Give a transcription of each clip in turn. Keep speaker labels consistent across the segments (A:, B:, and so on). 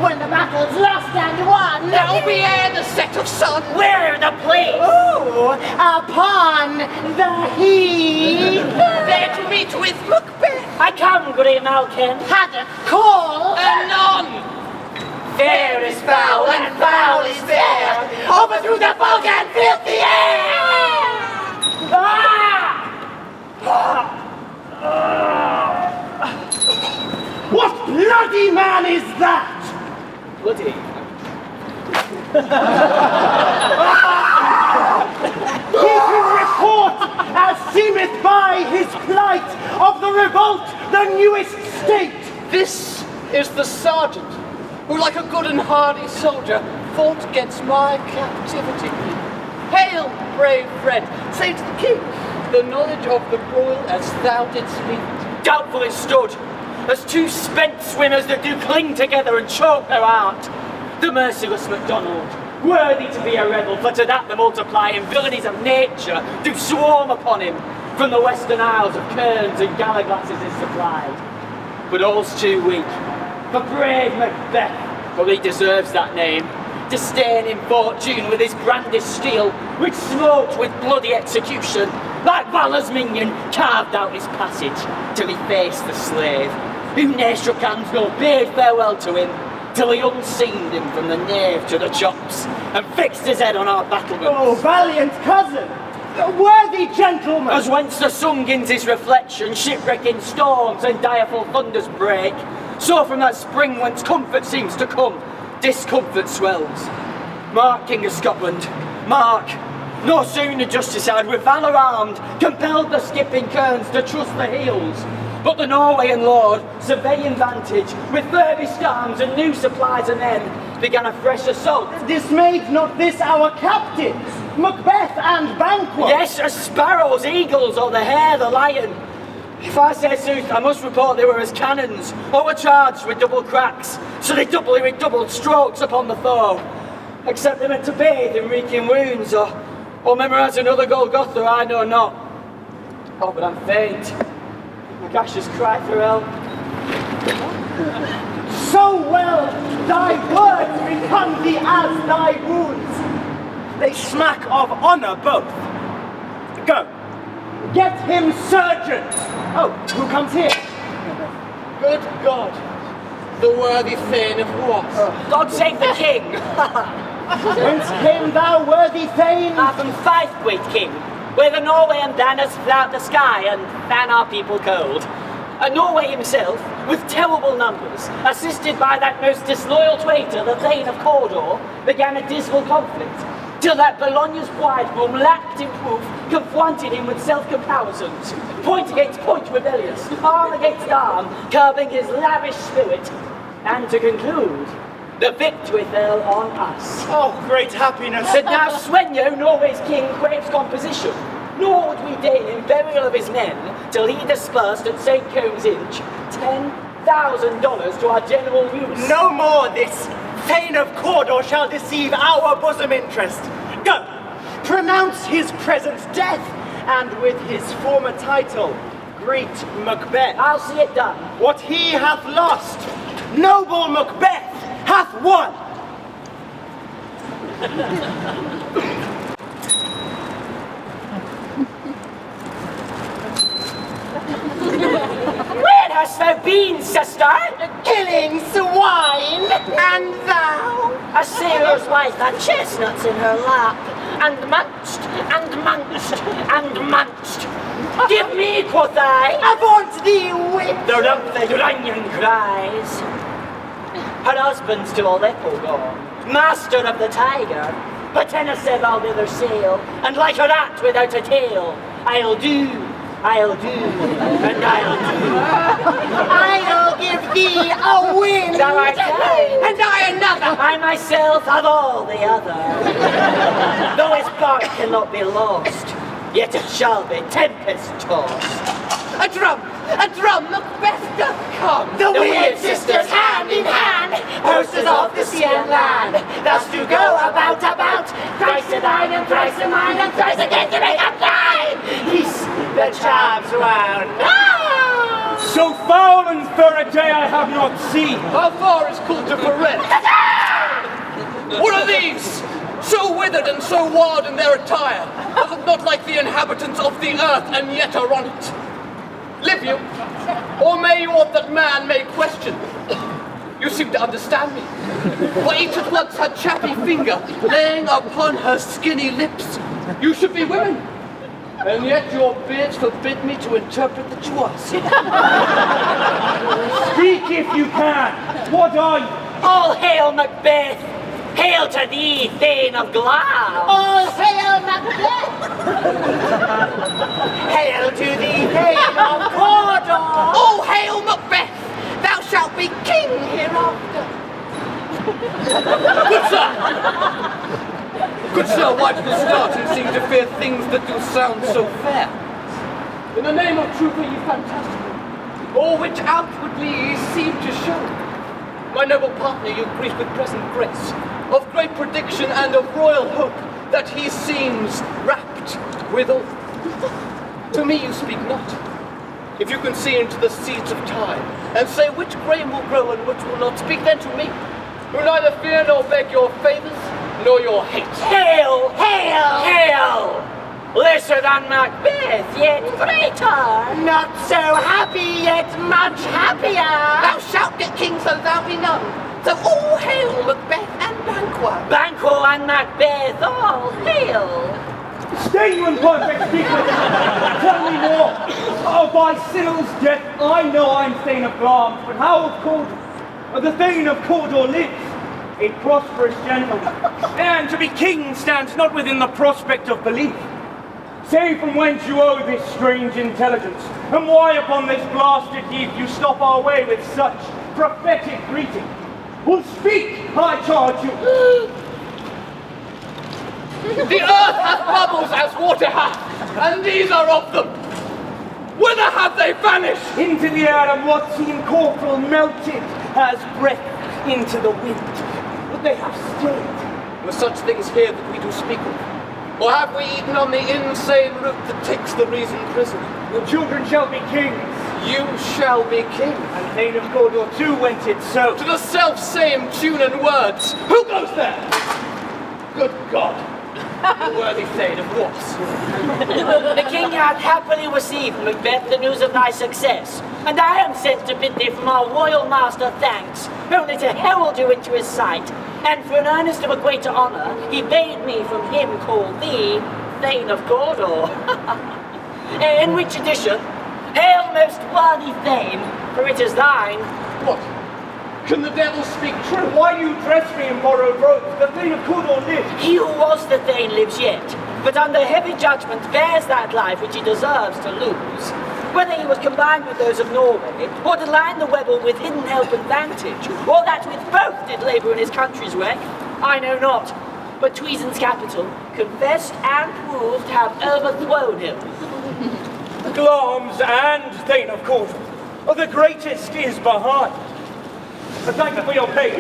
A: when the battle's lost and won.
B: Now we ere the set of sun.
C: Where the place?
A: Ooh, upon the heath.
B: There to meet with Macbeth.
C: I come, Grey Malkin.
A: Haddock call.
B: Anon.
C: Fair is foul and foul is fair.
B: Over through the fog and filthy air.
A: What bloody man is that?
C: Bloody.
A: He can report, as seemeth by his plight, of the revolt, the newest state.
B: This is the sergeant, who like a good and hardy soldier fought against my captivity. Hail, brave friend, say to the king, the knowledge of the broil as thou didst leave it.
C: Doubtful it stood, as two spent swimmers that do cling together and choke their heart. The merciless MacDonald, worthy to be a rebel, for to that the multiplying villainies of nature do swarm upon him. From the western isles of kerns and gallaglasses is supplied. But all's too weak for brave Macbeth, for he deserves that name, to stain in fortune with his brandished steel, which smoked with bloody execution, like Valor's minion carved out his passage, till he faced the slave, who ne'er shook hands nor bade farewell to him, till he unseamed him from the nave to the chops, and fixed his head on our battlements.
A: Oh, valiant cousin, worthy gentleman!
C: As whence the sun gins his reflection, shipwrecking storms and direful thunders break, so from that spring whence comfort seems to come, discomfort swells. Mark, King of Scotland, mark, no sooner justified with valour armed, compelled the skipping kerns to trust the heels, but the Norwegian lord, surveying vantage, with furbished arms and new supplies and men, began a fresh assault.
A: Dismayed not this our captains, Macbeth and Banquo?
C: Yes, as sparrows, eagles, or the hare, the lion. If I say sooth, I must report they were as cannons, or were charged with double cracks, so they doubly redoubled strokes upon the foe. Except they meant to bathe in reeking wounds, or memorise another Golgotha, I know not. Oh, but I'm faint. My gashes cry through hell.
A: So well thy words become thee as thy wounds. They smack of honour both. Go, get him surgeon. Oh, who comes here?
B: Good God, the worthy Thane of what?
C: God save the king!
A: Whence came thou, worthy Thane?
C: From Fife-Great King, where the Norwegian banners flout the sky and fan our people cold. And Norway himself, with terrible numbers, assisted by that most disloyal traitor, the Thane of Cawdor, began a dismal conflict, till that Bologna's bridegroom lacked in proof, confronted him with self-comparisons, point against point rebellious, arm against arm, curbing his lavish spirit, and to conclude, the victory fell on us.
A: Oh, great happiness.
C: But now Swenyo, Norway's king, craves composition, nor would we deign him burial of his men, till he dispersed at St. Combs Inch $10,000 to our general use.
A: No more this Thane of Cawdor shall deceive our bosom interest. Go, pronounce his present death, and with his former title, greet Macbeth.
C: I'll see it done.
A: What he hath lost, noble Macbeth hath won.
C: Where hast thou been, sister?
A: Killing swine, and thou?
C: A sailor's wife had chestnuts in her lap, and munched, and munched, and munched. Give me, quoth I.
A: Avaunt thee, wit!
C: The rump the Uranian cries. Her husband's to Aleppo gone, master of the tiger, but Tennessee I'll neither sail, and like a rat without a tail, I'll do, and I'll do.
A: I'll give thee a wind,
C: Thou art thine,
A: and I another.
C: I myself have all the other. Though his bark cannot be lost, yet it shall be tempest-tossed.
B: A drum, Macbeth doth come.
A: The weird sisters hand in hand, posters of the sea and land, thus do go about, thrice a thine and thrice a mine, and thrice again to make up nine. Peace, the charms wound. So foul and fair a day I have not seen.
B: How far is Coulter for rent? What are these? So withered and so wild in their attire, that look not like the inhabitants of the earth, and yet are on it. Live you? Or may you aught that man may question? You seem to understand me. For each at once had chappy finger laying upon her skinny lips. You should be women, and yet your beards forbid me to interpret the choice.
A: Speak if you can. What are you?
C: All hail Macbeth! Hail to thee, Thane of Glam!
D: All hail Macbeth!
C: Hail to thee, Thane of Cawdor!
B: Oh, hail Macbeth! Thou shalt be king hereafter. Good sir! Good sir, why do you start and seem to fear things that do sound so fair? In the name of truth are ye fantastical, or which outwardly ye seem to show. My noble partner you greet with present grace, of great prediction and of royal hope, that he seems rapt withal. To me you speak not. If you can see into the seeds of time, and say which grain will grow and which will not, speak then to me, who neither fear nor beg your favours, nor your hate.
C: Hail! Hail! Hail! Lesser than Macbeth, yet greater. Not so happy, yet much happier.
B: Thou shalt get king, so thou be known. So all hail Macbeth and Banquo.
C: Banquo and Macbeth, all hail.
A: Stay, you imperfect speaker! Tell me more! Oh, by Cyril's death, I know I'm Thane of Glam, but how of Cawdor? The Thane of Cawdor lives, a prosperous gentleman, and to be king stands not within the prospect of belief. Say from whence you owe this strange intelligence, and why upon this blasted heath you stop our way with such prophetic greeting. Well, speak, I charge you!
B: The earth hath bubbles as water hath, and these are of them. Whither have they vanished?
A: Into the air, and what seemed corporal melted as breath into the wind. But they have stayed.
B: Were such things here that we do speak of? Or have we eaten on the insane root that takes the reason prisoner?
A: Your children shall be kings.
B: You shall be king.
A: And Thane of Cawdor too went it so.
B: To the self-same tune and words. Who goes there? Good God. The worthy Thane of course.
C: The king hath happily received, Macbeth, the news of thy success, and I am sent to bid thee from our royal master thanks, only to herald you into his sight, and for an earnest of a greater honour, he bade me from him call thee Thane of Cawdor. In which addition, hail most worthy Thane, for it is thine.
B: What? Can the devil speak true?
A: Why do you dress me in borrowed robes? The Thane of Cawdor lives.
C: He who was the Thane lives yet, but under heavy judgment bears that life which he deserves to lose. Whether he was combined with those of Norway, or to line the webble with hidden help and vantage, or that with both did labour in his country's wreck, I know not. But treason's capital, confessed and proved, have overthrown him.
A: Glamis and Thane of Cawdor. Oh, the greatest is behind. But thank you for your pay.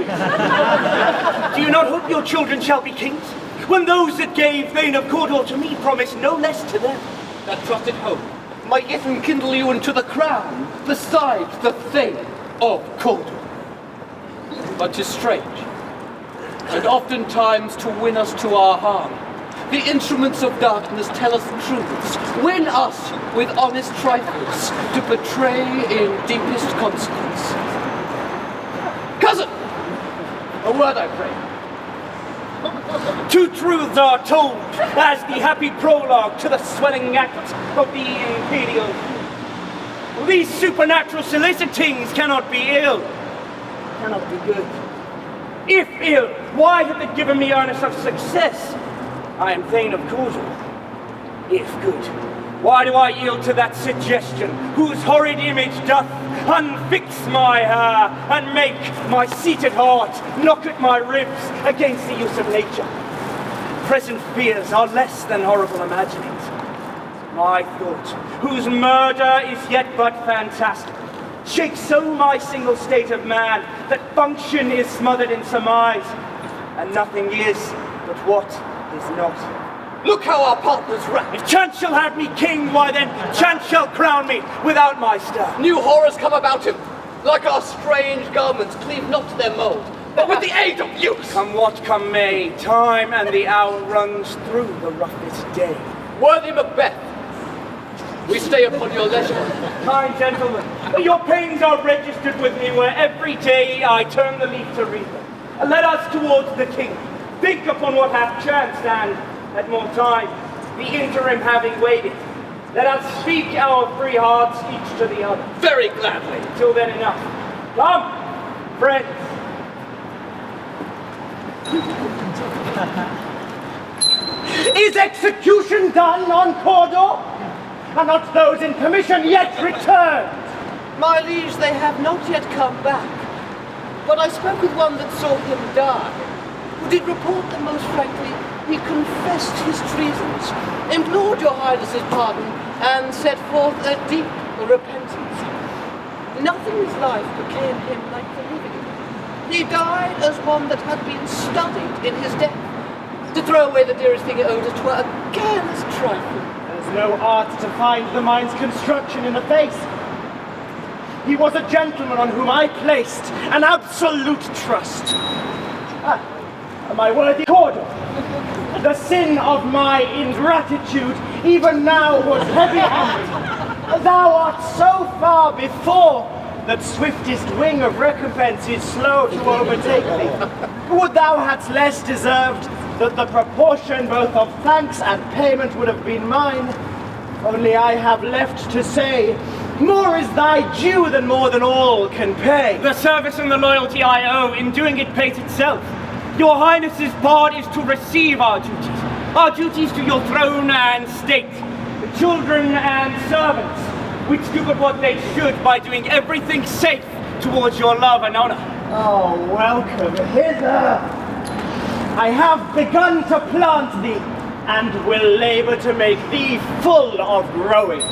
A: Do you not hope your children shall be kings? When those that gave Thane of Cawdor to me promised no less to them.
B: That trusted hope might yet enkindle you into the crown, besides the Thane of Cawdor. But 'tis strange, and oftentimes to win us to our harm, the instruments of darkness tell us truths, win us with honest trifles, to betray in deepest consequence. Cousin! A word, I pray.
A: Two truths are told as the happy prologue to the swelling act of the imperial. These supernatural solicitings cannot be ill, cannot be good. If ill, why have they given me earnest of success? I am Thane of Cawdor. If good, why do I yield to that suggestion whose horrid image doth unfix my hair and make my seated heart knock at my ribs against the use of nature? Present fears are less than horrible imaginings. My thought, whose murder is yet but fantastic, shakes so my single state of man that function is smothered in surmise, and nothing is but what is not.
B: Look how our partners rank.
A: If chance shall have me king, why then chance shall crown me without my star.
B: New horrors come about him. Like our strange garments, cleave not to their mould, but with the aid of use.
A: Come what come may, time and the hour runs through the roughest day.
B: Worthy Macbeth, we stay upon your leisure.
A: Kind gentlemen, your pains are registered with me where every day I turn the leaf to read them. Let us towards the king. Think upon what hath chanced, and at more time, the interim having waited, let us speak our free hearts each to the other.
B: Very gladly.
A: Till then enough. Come, friends. Is execution done on Cawdor? Are not those in commission yet returned?
B: My liege, they have not yet come back. But I spoke with one that saw him die, who did report that most frankly he confessed his treasons, implored your highness's pardon, and set forth a deep repentance. Nothing in his life became him like the living. He died as one that had been studied in his death. To throw away the dearest thing he owed us were a careless trifle.
A: There's no art to find the mind's construction in the face. He was a gentleman on whom I placed an absolute trust. My worthy Cawdor, the sin of my ingratitude even now was heavy on me. Thou art so far before that swiftest wing of recompense is slow to overtake thee. Would thou hadst less deserved that the proportion both of thanks and payment would have been mine, only I have left to say, more is thy due than more than all can pay.
C: The service and the loyalty I owe, in doing it pays itself. Your highness's part is to receive our duties to your throne and state, children and servants, which do but what they should by doing everything safe towards your love and honor.
A: Oh, welcome hither. I have begun to plant thee, and will labor to make thee full of growing.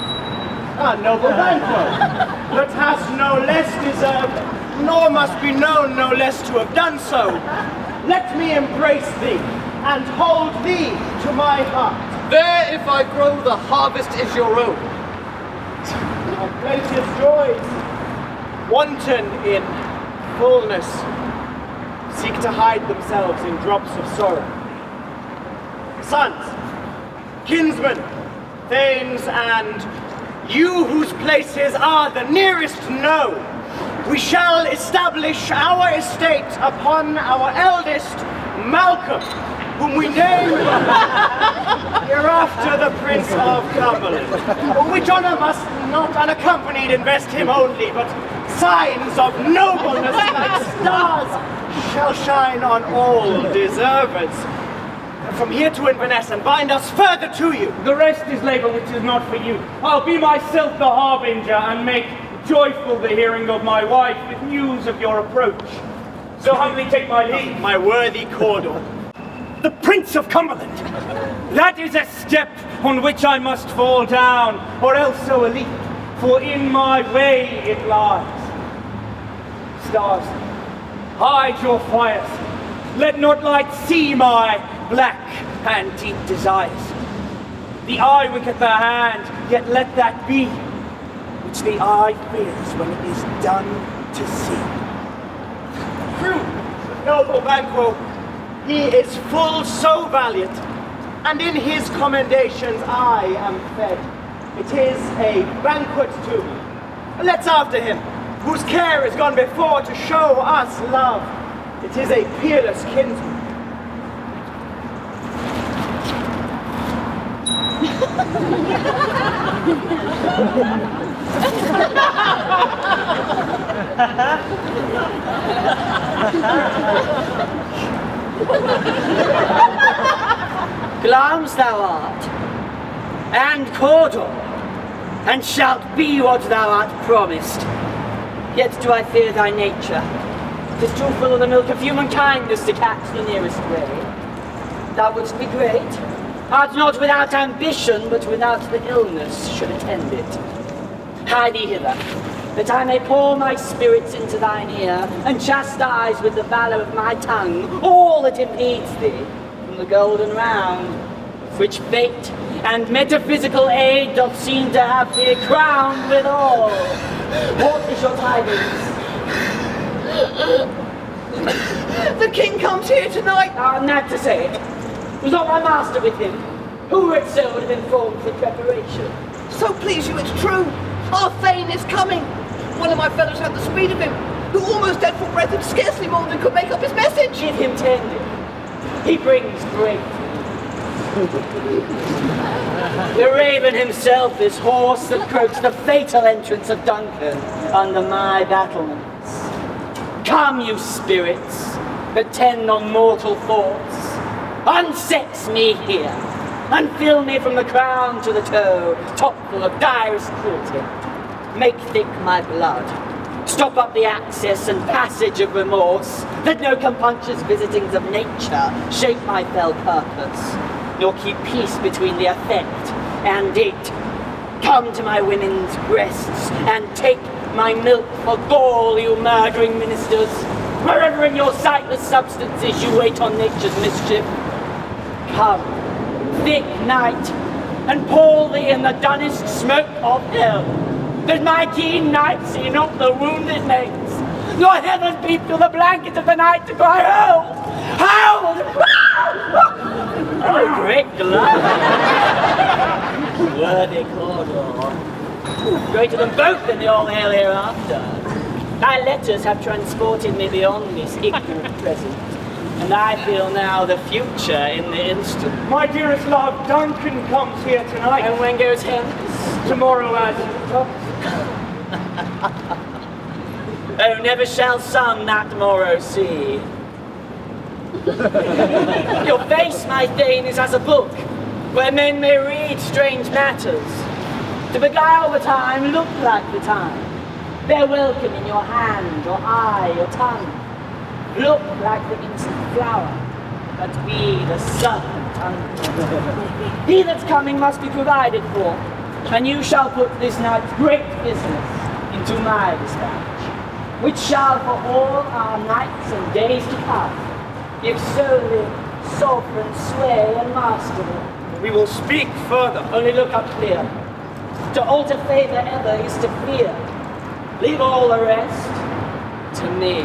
A: Noble Banquo, that hast no less deserved, nor must be known no less to have done so. Let me embrace thee, and hold thee to my heart.
B: There, if I grow, the harvest is your own.
A: Our plenteous joys, wanton in fullness, seek to hide themselves in drops of sorrow. Sons, kinsmen, thanes, and you whose places are the nearest know, we shall establish our estate upon our eldest, Malcolm, whom we name hereafter the Prince of Cumberland, which honor must not unaccompanied invest him only, but signs of nobleness like stars shall shine on all deservers. From here to Inverness and bind us further to you.
C: The rest is labor which is not for you. I'll be myself the harbinger and make joyful the hearing of my wife with news of your approach. So humbly take my leave.
A: My worthy Cawdor,
C: The Prince of Cumberland! That is a step on which I must fall down, or else so a leap, for in my way it lies. Stars, hide your fires. Let not light see my black and deep desires. The eye winketh the hand, yet let that be which the eye fears when it is done to see.
A: true, noble Banquo, he is full so valiant, and in his commendations I am fed. It is a banquet to me. Let's after him, whose care is gone before to show us love. It is a peerless kinsman.
C: Glamis thou art, and Cawdor, and shalt be what thou art promised. Yet do I fear thy nature. 'Tis too full of the milk of human kindness to catch the nearest way. Thou wouldst be great, art not without ambition, but without the illness should attend it. Hie thee hither, that I may pour my spirits into thine ear, and chastise with the valour of my tongue all that impedes thee from the golden round which fate and metaphysical aid doth seem to have thee crowned withal. What is your tidings?
B: The king comes here tonight.
C: Not to say it. Was not my master with him? Who were it so would have informed the preparation?
B: So please you, it's true. Our Thane is coming. One of my fellows had the speed of him, who almost dead for breath and scarcely more than could make up his message.
C: Give him tending. He brings great. The raven himself is horse that croaks the fatal entrance of Duncan under my battlements. Come, you spirits, that tend on mortal thoughts, unsex me here, and fill me from the crown to the toe, top full of direst cruelty. Make thick my blood, stop up the access and passage of remorse, that no compunctious visitings of nature shape my fell purpose, nor keep peace between the effect and it. Come to my women's breasts, and take my milk for gall, you murdering ministers, wherever in your sightless substances you wait on nature's mischief. Come, thick night, and pour thee in the dunnest smoke of hell, that my keen night see not the wounded mates, nor heaven peep through the blanket of the night to cry, "Hold! Hold!" Oh, great glove! Worthy Cawdor, greater than both in the all hail hereafter. Thy letters have transported me beyond this ignorant present, and I feel now the future in the instant.
A: My dearest love, Duncan comes here tonight.
C: And when goes hence?
A: Tomorrow as
C: Oh, never shall sun that morrow see. Your face, my Thane, is as a book, where men may read strange matters. To beguile the time, look like the time. Bear welcome in your hand, your eye, your tongue. Look like the instant flower, but be the serpent tongue. He that's coming must be provided for, and you shall put this night's great business into my dispatch, which shall for all our nights and days to come give solely sovereign sway and mastery.
A: we will speak further.
C: Only look up clear. To alter favor ever is to fear. Leave all the rest to me.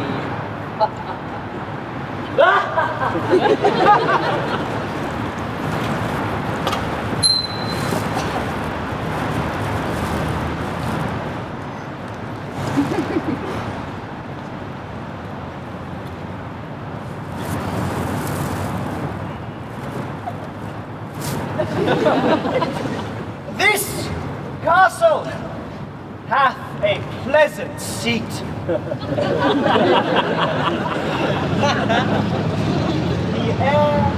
A: This castle hath a pleasant seat. The air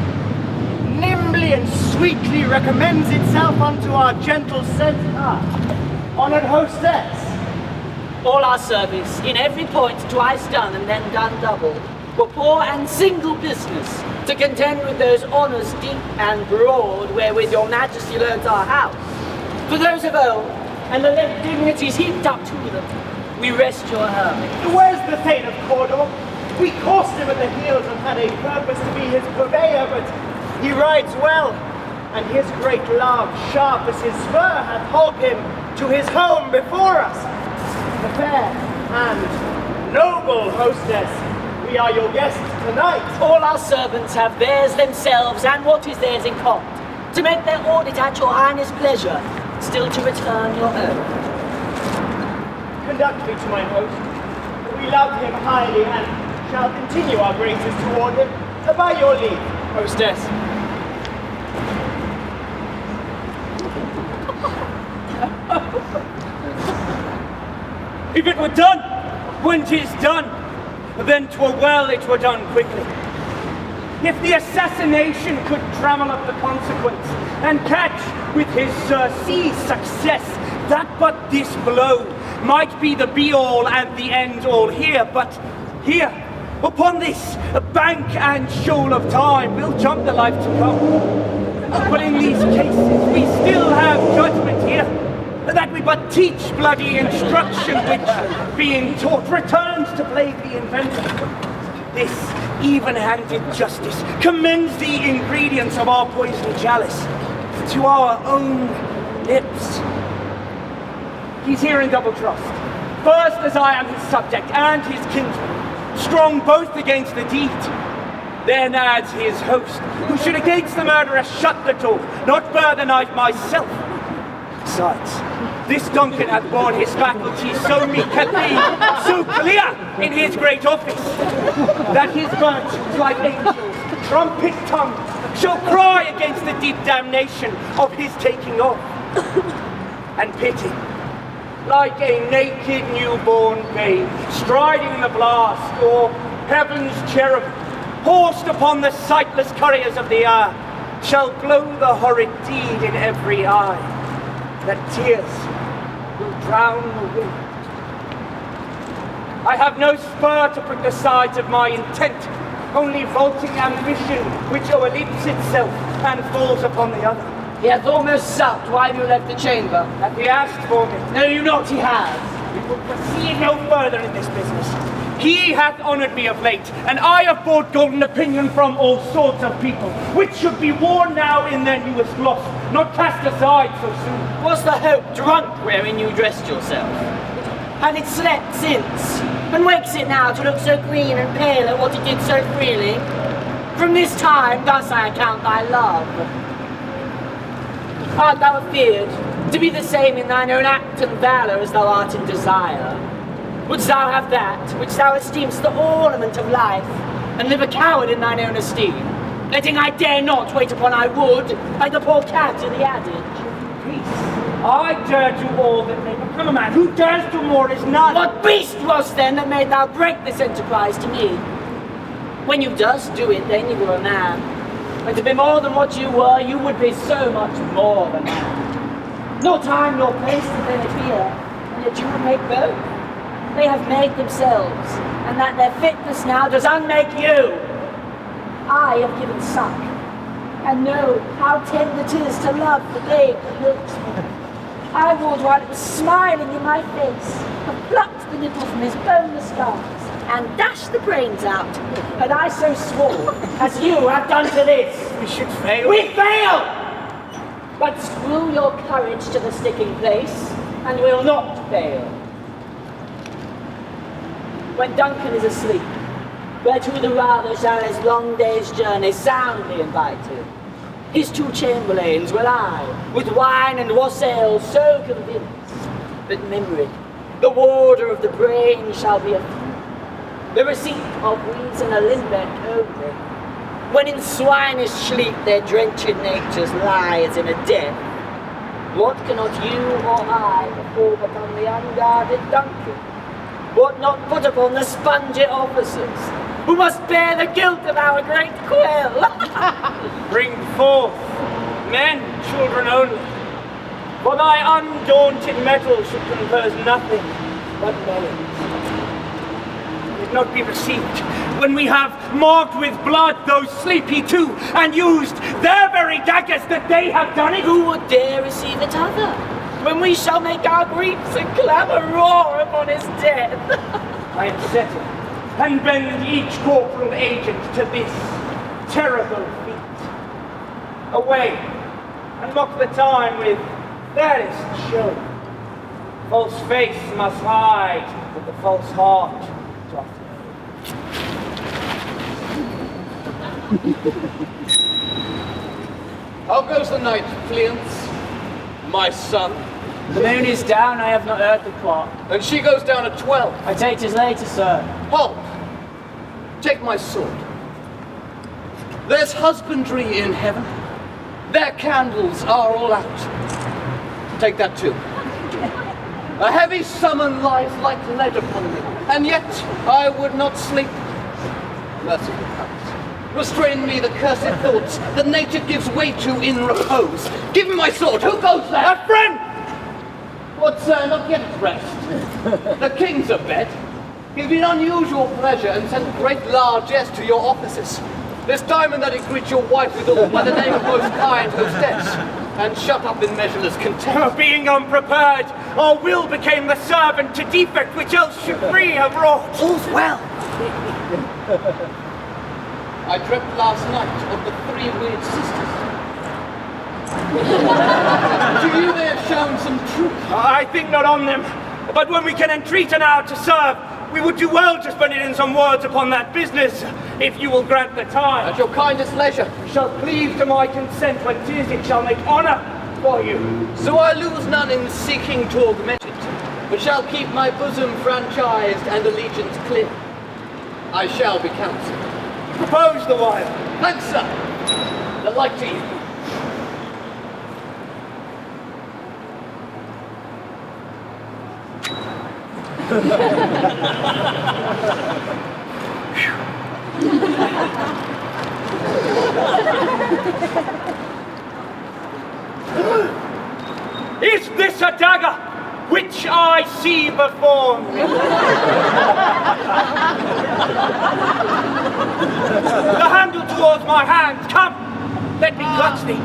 A: nimbly and sweetly recommends itself unto our gentle scent. Honored hostess,
C: All our service, in every point twice done and then done double, were poor and single business, to contend with those honours deep and broad, wherewith your majesty loads our house. For those of old, and the late dignities heaped up to them, we rest your hermit.
A: where's the Thane of Cawdor? We coursed him at the heels and had a purpose to be his purveyor, but he rides well, and his great love, sharp as his spur, hath hauled him to his home before us. The fair and noble hostess, we are your guests tonight.
C: All our servants have theirs themselves and what is theirs in common, to make their audit at your highness' pleasure, still to return your own.
A: Conduct me to my host. We love him highly and shall continue our graces toward him. By your leave, hostess.
E: If it were done, when 'tis done, then 'twere well it were done quickly. If the assassination could trammel up the consequence, and catch with his surcease success, that but this blow might be the be-all and the end-all here, but here, upon this bank and shoal of time, we'll jump the life to come. But in these cases, we still have judgment here, that we but teach bloody instruction, which, being taught, returns to plague the inventor. This even-handed justice commends the ingredients of our poisoned chalice to our own lips. He's here in double trust. First, as I am his subject and his kinsman, strong both against the deed. Then as his host, who should against the murderer shut the door, not bear the knife myself. Besides, this Duncan hath borne his faculties so meekly, so clear in his great office, that his virtues, like angels, trumpet tongue, shall cry against the deep damnation of his taking off. And pity, like a naked newborn babe, striding the blast, or heaven's cherub, horsed upon the sightless couriers of the air, shall blow the horrid deed in every eye, that tears will drown the wind. I have no spur to prick the sides of my intent, only vaulting ambition which o'erleaps itself and falls upon the other.
C: He hath almost supped while you left the chamber.
E: Hath he asked for me?
C: No, you not he has.
E: We will proceed no further in this business. He hath honoured me of late, and I have bought golden opinion from all sorts of people, which should be worn now in their newest gloss, not cast aside so soon.
C: Was the hope drunk wherein you dressed yourself? And it slept since, and wakes it now to look so green and pale at what it did so freely? From this time, thus I account thy love. Art thou afeard to be the same in thine own act and valour as thou art in desire? Wouldst thou have that which thou esteem'st the ornament of life, and live a coward in thine own esteem, letting I dare not wait upon I would, like the poor cat in the adage?
E: Peace. I dare do all that may become a man. Who dares do more is none.
C: What beast was then that made thou break this enterprise to me? When you dost do it, then you were a man. And to be more than what you were, you would be so much more than man. No time nor place did they appear, and yet you would make both. They have made themselves, and that their fitness now does unmake you. I have given suck, and know how tender it is to love the babe that milks me. I would, while it was smiling in my face, have plucked the nipple from his boneless gums, and dashed the brains out, had I so sworn, as you have done to this.
E: We should fail.
C: We fail! But screw your courage to the sticking place, and we'll not fail. When Duncan is asleep, whereto the rather shall his long day's journey soundly invite him. His two chamberlains will I, with wine and wassail, so convince, that memory, the warder of the brain, shall be a few, the receipt of reason a limbeck only. When in swinish sleep their drenched natures lie as in a death, what cannot you or I perform upon the unguarded Duncan? What not put upon the spongy officers, who must bear the guilt of our great quill?
E: Bring forth men, children only, for thy undaunted metal should compose nothing but melons. It not be received when we have marked with blood those sleepy two, and used their very daggers that they have done it.
C: Who would dare receive it other, when we shall make our griefs and clamour roar upon his death?
E: I am settled, and bend each corporal agent to this terrible feat. Away, and mock the time with fairest show. False face must hide, but the false heart doth
B: How goes the night, Fleance? My son.
C: The moon is down, I have not heard the clock.
B: And she goes down at 12.
C: I take 'tis later, sir.
B: Halt! Take my sword. There's husbandry in heaven. Their candles are all out. Take that too. A heavy summon lies like lead upon me, and yet I would not sleep. Merciful powers, restrain me the cursed thoughts that nature gives way to in repose. Give me my sword. Who goes there?
E: A friend!
B: What, sir, not yet at rest? The king's abed. He's been unusual pleasure and sent great largesse to your offices. This time and that he greet your wife withal by the name of most kind hostess, and shut up in measureless contempt.
E: Being unprepared, our will became the servant to defect which else should free have wrought.
C: All's well.
B: I dreamt last night of the three weird sisters. To you they have shown some truth.
E: I think not on them, but when we can entreat an hour to serve, we would do well to spend it in some words upon that business, if you will grant the time.
B: At your kindest leisure.
E: Shall cleave to my consent when 'tis it shall make honour for you.
B: So I lose none in seeking to augment it, but shall keep my bosom franchised and allegiance clear. I shall be counselled.
E: Propose the while.
B: Thanks, sir. The like to you.
E: Is this a dagger which I see before me? The handle towards my hand. Come, let me clutch thee.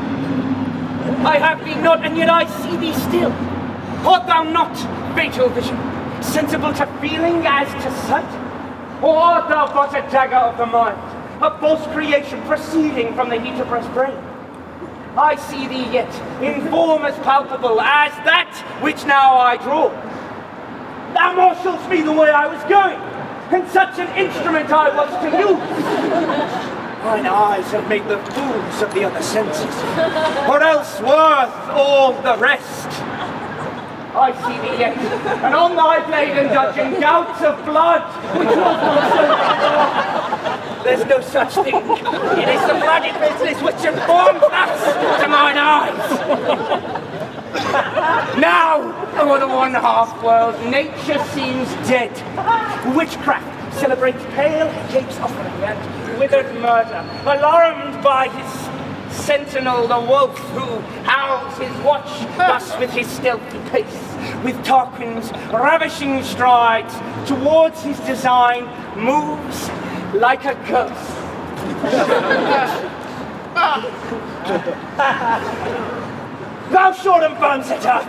E: I have thee not, and yet I see thee still. Art thou not, fatal vision, sensible to feeling as to sight? Or art thou but a dagger of the mind, a false creation proceeding from the heat oppressed brain? I see thee yet, in form as palpable as that which now I draw. Thou marshall'st me the way I was going, and such an instrument I was to use. Mine eyes have made the fools of the other senses, or else worth all the rest. I see thee yet, and on thy blade indulging gouts of blood, which was not so before. There's no such thing. It is the bloody business which informs us to mine eyes. Now, o'er the one half world, nature seems dead. Witchcraft celebrates pale Jake's offering and withered murder, alarmed by his sentinel, the wolf, who howls his watch thus with his stealthy pace, with Tarquin's ravishing strides towards his design, moves like a ghost. Thou shorten burns it up.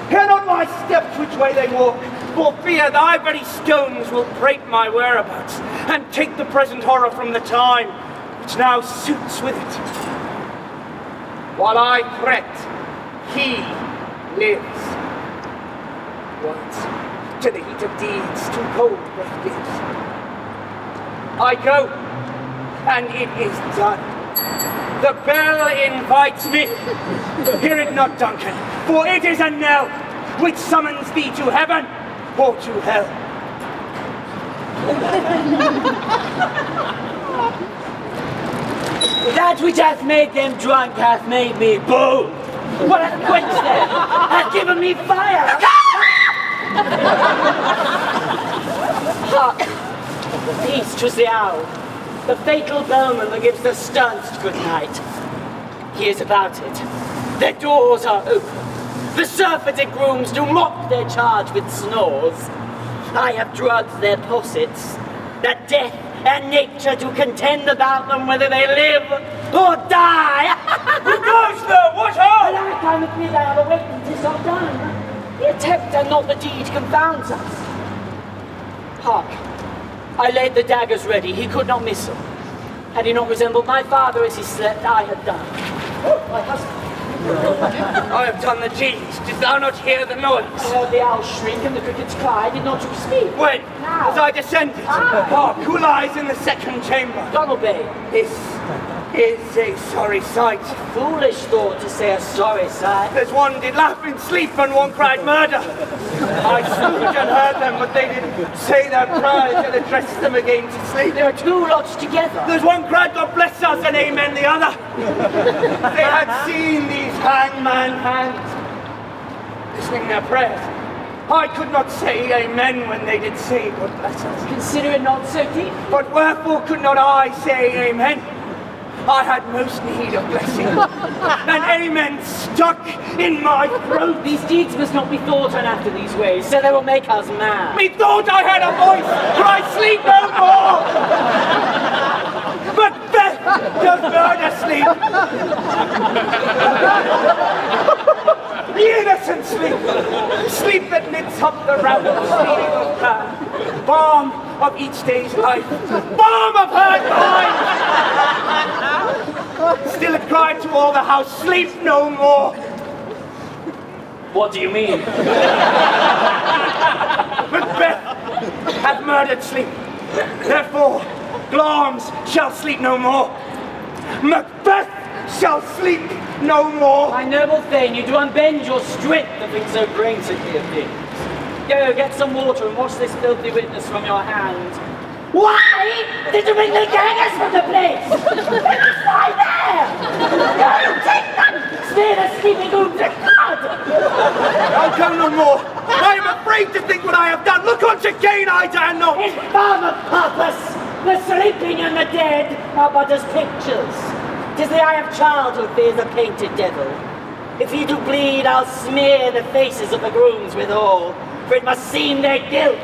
E: Hear not my steps which way they walk, for fear thy very stones will prate my whereabouts, and take the present horror from the time which now suits with it. While I fret, he lives. Once, to the heat of deeds, too cold breath gives. I go, and it is done. The bell invites me. Hear it not, Duncan, for it is a knell which summons thee to heaven or to hell.
C: That which hath made them drunk hath made me bold. What hath quenched them hath given me fire. Hark! Peace, 'twas the owl, the fatal bellman that gives the sternest good night. He is about it. Their doors are open. The surfeited grooms do mock their charge with snores. I have drugged their possets, that death and nature do contend about them whether they live or die.
E: Who goes there? What ho?
C: And I come with me thou the waiting 'tis not done. The attempt and not the deed confounds us. Hark, I laid the daggers ready, he could not miss them. Had he not resembled my father as he slept, I had done. Oh, my husband.
E: I have done the deed. Did thou not hear the noise?
C: I heard the owl shriek and the crickets cry. Did not you speak?
E: When?
C: Now.
E: As I descended. Hark, who lies in the second chamber?
C: Donald Bay.
E: This is a sorry sight.
C: Foolish thought to say a sorry sight.
E: There's one did laugh in sleep and one cried murder. I stood and heard them, but they did say their prayers and addressed them again to sleep.
C: There are two lots together.
E: There's one cried, God bless us, and amen the other. They had seen these hangman hands, listening their prayers. I could not say amen when they did say God bless us.
C: Consider it not so deep.
E: But wherefore could not I say amen? I had most need of blessing, and amen stuck in my throat.
C: These deeds must not be thought on after these ways, so they will make us mad.
E: Methought I had a voice, for I sleep no more. Macbeth does murder sleep. The innocent sleep, sleep that knits up the round of sleep of time, balm of each day's life, balm
A: all the house sleep no more.
C: What do you mean?
A: Macbeth hath murdered sleep. Therefore, Glamis shall sleep no more. Macbeth shall sleep no more.
C: My noble thane, you do unbend your strength to think so brainsedly of things. Go, get some water and wash this filthy witness from your hand.
D: Why did you bring the gangers from the place? Let us lie there! Go, take them! Smear the sleeping room to blood!
A: I'll go no more. I am afraid to think what I have done. Look on to gain, I dare not.
D: Infamous purpose! The sleeping and the dead are but as pictures. 'Tis the eye of child who fears the painted devil. If he do bleed, I'll smear the faces of the grooms withal, for it must seem their guilt.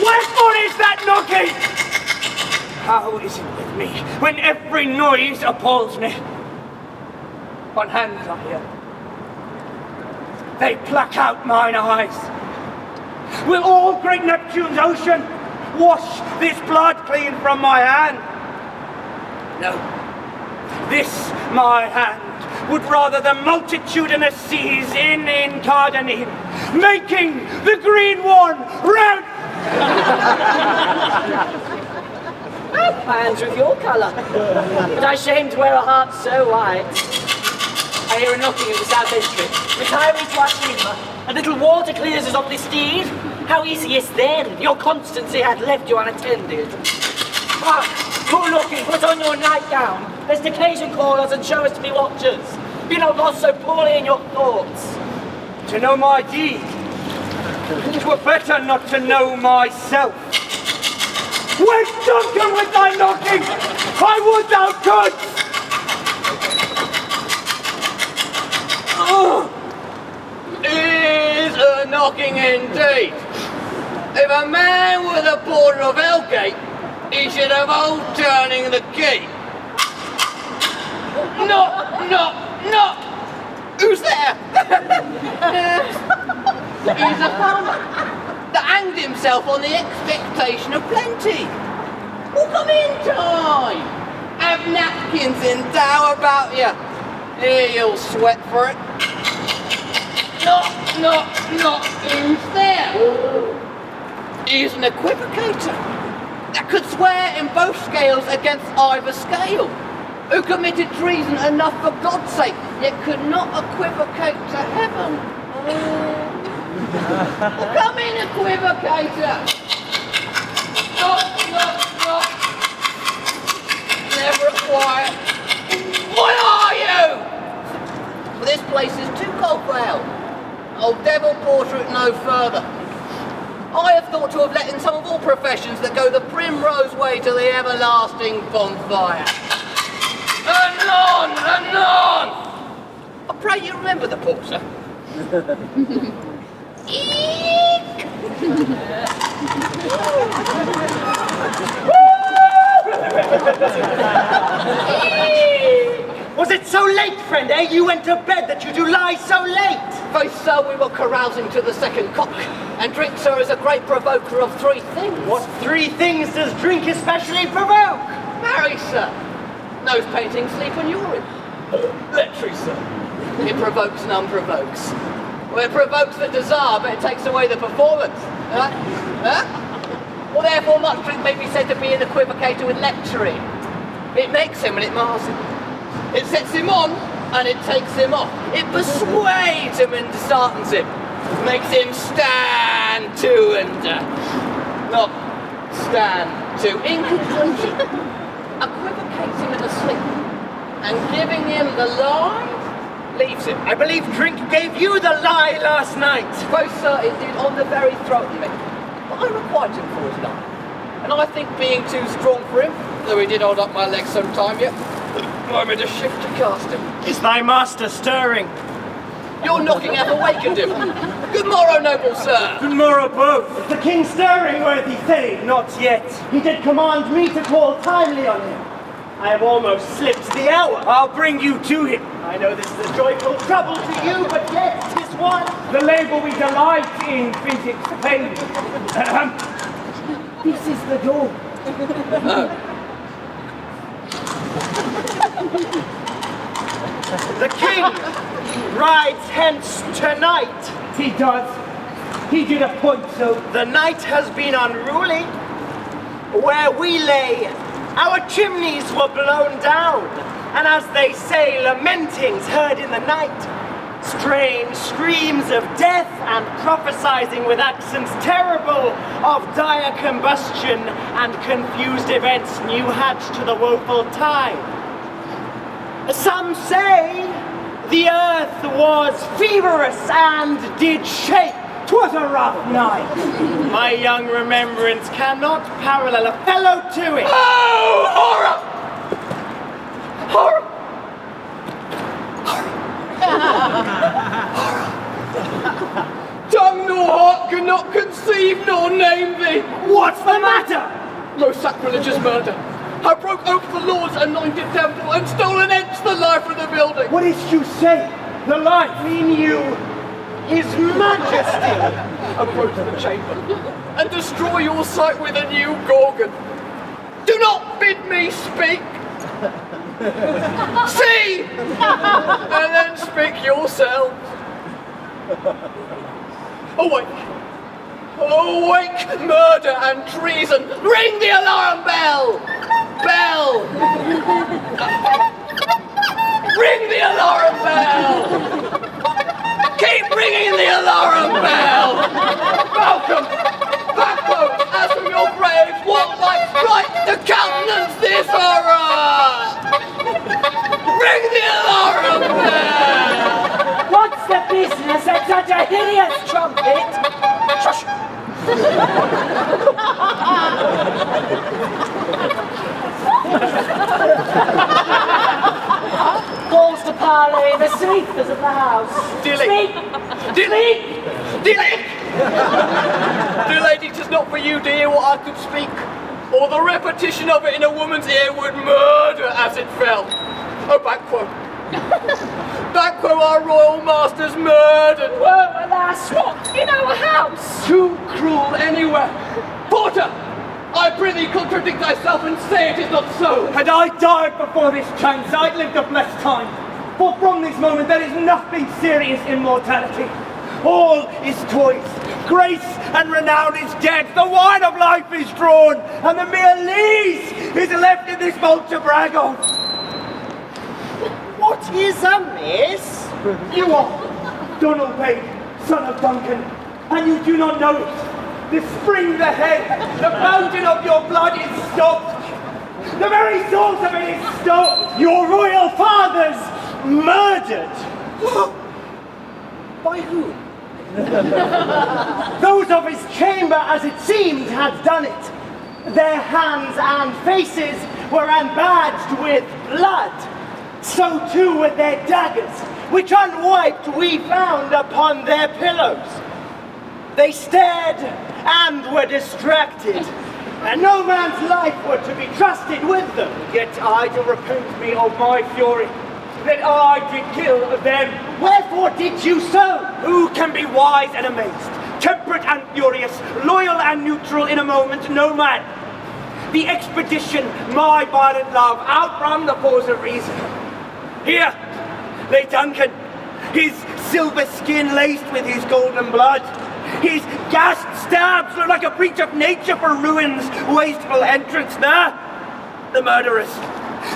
A: Wherefore is that knocking? How is it with me when every noise appalls me? On hands I hear. They pluck out mine eyes. Will all great Neptune's ocean wash this blood clean from my hand? No. This my hand would rather the multitudinous seas in Cardani, making the green one round.
C: My hands with your colour. But I shame to wear a heart so white. I hear a knocking at the south entry. Retire to our chamber. A little water clears us of this deed. How easy is then? Your constancy hath left you unattended. Ah, poor knocking, put on your nightgown, lest occasion call us and show us to be watchers. Be not lost so poorly in your thoughts.
A: To know my deed, 'twere better not to know myself. Wake Duncan with thy knocking! I would thou couldst!
B: Is a knocking indeed. If a man with a border of Elgate, he should have old turning the key. Knock! Who's there? He's a farmer that hanged himself on the expectation of plenty. Well, come in time. Have napkins in dough about you. Here, you'll sweat for it. Knock! Who's there? He's an equivocator that could swear in both scales against either scale, who committed treason enough for God's sake, yet could not equivocate to heaven. Come in, equivocator! Knock! Never quiet. What are you? Well, this place is too cold for hell. Old devil portrait no further. I have thought to have let in some of all professions that go the primrose way to the everlasting bonfire. Anon! I pray you remember the porter. Eek!
A: Was it so late, friend, eh? You went to bed that you do lie so late.
B: Both so we were carousing to the second cock, and drink, sir, is a great provoker of three things.
A: What three things does drink especially provoke?
B: Marry, sir. Nose painting, sleep and urine.
A: Blustery, sir.
B: It provokes and unprovokes. Well, it provokes the desire, but it takes away the performance. Huh? Well, therefore, much drink may be said to be an equivocator with lecturing. It makes him and it mars him. It sets him on and it takes him off. It persuades him and disheartens him. Makes him stand to and not stand to. In conclusion, equivocates him in the sleep and giving him the lie leaves him.
A: I believe drink gave you the lie last night.
B: Both, sir, it did on the very throat of me. But I requited him for his lie. And I think being too strong for him, though he did hold up my legs some time yet, I made a shift to cast him.
A: Is thy master stirring?
B: Your knocking hath awakened him. Good morrow, noble sir.
A: Good morrow, both. The king stirring, worthy thane? Not yet. He did command me to call timely on him. I have almost slipped the hour. I'll bring you to him. I know this is a joyful trouble to you, but yet 'tis one.
E: The labor we delight in physics pain.
A: This is the door. The king rides hence tonight.
E: He does. He did appoint so.
A: The night has been unruly. Where we lay, our chimneys were blown down, and as they say, lamentings heard in the night. Strange screams of death and prophesying with accents terrible of dire combustion and confused events new hatched to the woeful time. Some say the earth was feverous and did shake.
E: 'Twas a rough night.
A: My young remembrance cannot parallel a fellow to it.
B: Oh, horror! Horror! Tongue nor heart cannot conceive nor name thee.
E: What's the matter?
B: Most sacrilegious murder. I broke open the Lord's anointed temple and stolen hence the life of the building.
E: What did you say? The life.
A: Mean you, His Majesty?
B: Approach the chamber and destroy your sight with a new Gorgon. Do not bid me speak. See, and then speak yourselves. Awake, awake, murder and treason! Ring the alarm bell! Bell! Ring the alarm bell! Keep ringing the alarm bell! Welcome! Banquo, as from your graves, what light strikes to countenance this horror? Ring the alarm bell!
D: What's the business at such a hideous trumpet?
B: Shush!
D: Calls to parley, the sleepers of the house.
B: Dilly!
D: Sleep!
B: Dilly! Dilly! Dear lady, 'tis not for you to hear what I could speak, or the repetition of it in a woman's ear would murder as it fell. Oh, Banquo! Banquo, our royal master's murdered!
D: Woe, alas, what? In our house!
B: Too cruel anywhere! Porter! I prithee contradict thyself and say it is not so!
E: Had I died before this chance, I'd lived a blessed time. For from this moment there is nothing serious in mortality. All is toys. Grace and renown is dead. The wine of life is drawn, and the mere lees is left in this vault to brag of.
A: What is amiss?
E: You are Donald Wade, son of Duncan, and you do not know it. The spring, the head, the fountain of your blood is stopped. The very source of it is stopped.
A: Your royal father's murdered. By whom? Those of his chamber, as it seemed, had done it. Their hands and faces were unbadged with blood. So too with their daggers, which unwiped we found upon their pillows. They stared and were distracted, and no man's life were to be trusted with them.
E: Yet I do repent me of my fury, that I did kill them.
A: Wherefore did you so?
E: Who can be wise and amazed, temperate and furious, loyal and neutral in a moment? No man. The expedition, my violent love, outrun the force of reason. Here lay Duncan, his silver skin laced with his golden blood. His gasped stabs look like a breach of nature for ruin's wasteful entrance. There, the murderers,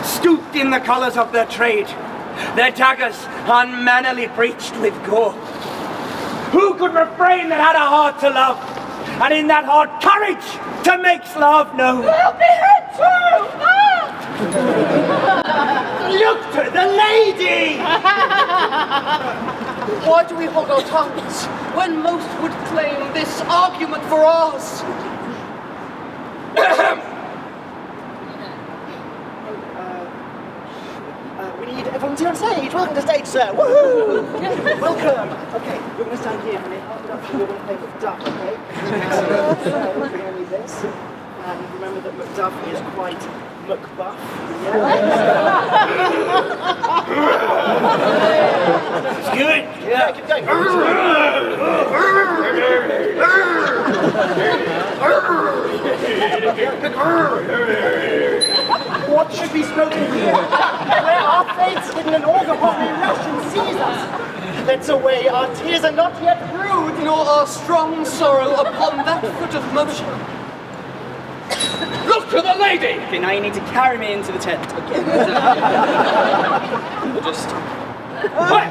E: stooped in the colours of their trade, their daggers unmannerly breached with gore. Who could refrain that had a heart to love, and in that heart courage to make love known?
D: Help me, head too!
A: Look to the lady!
B: Why do we hold our tongues when most would claim this argument for ours?
A: We need a volunteer on stage. Welcome to stage, sir. Woohoo! Welcome. Okay, we're going to stand here for a minute. After that, we're going to play Macduff, okay? So, we're going to need this. And remember that Macduff is quite Macbuff.
E: It's good.
A: Yeah, keep going. What should be spoken here? Where are fates hidden in organ holy Russian seize us. Let's away, our tears are not yet brewed.
B: Nor our strong sorrow upon that foot of motion. Look to the lady!
C: Okay, now you need to carry me into the tent. Okay. Just... What?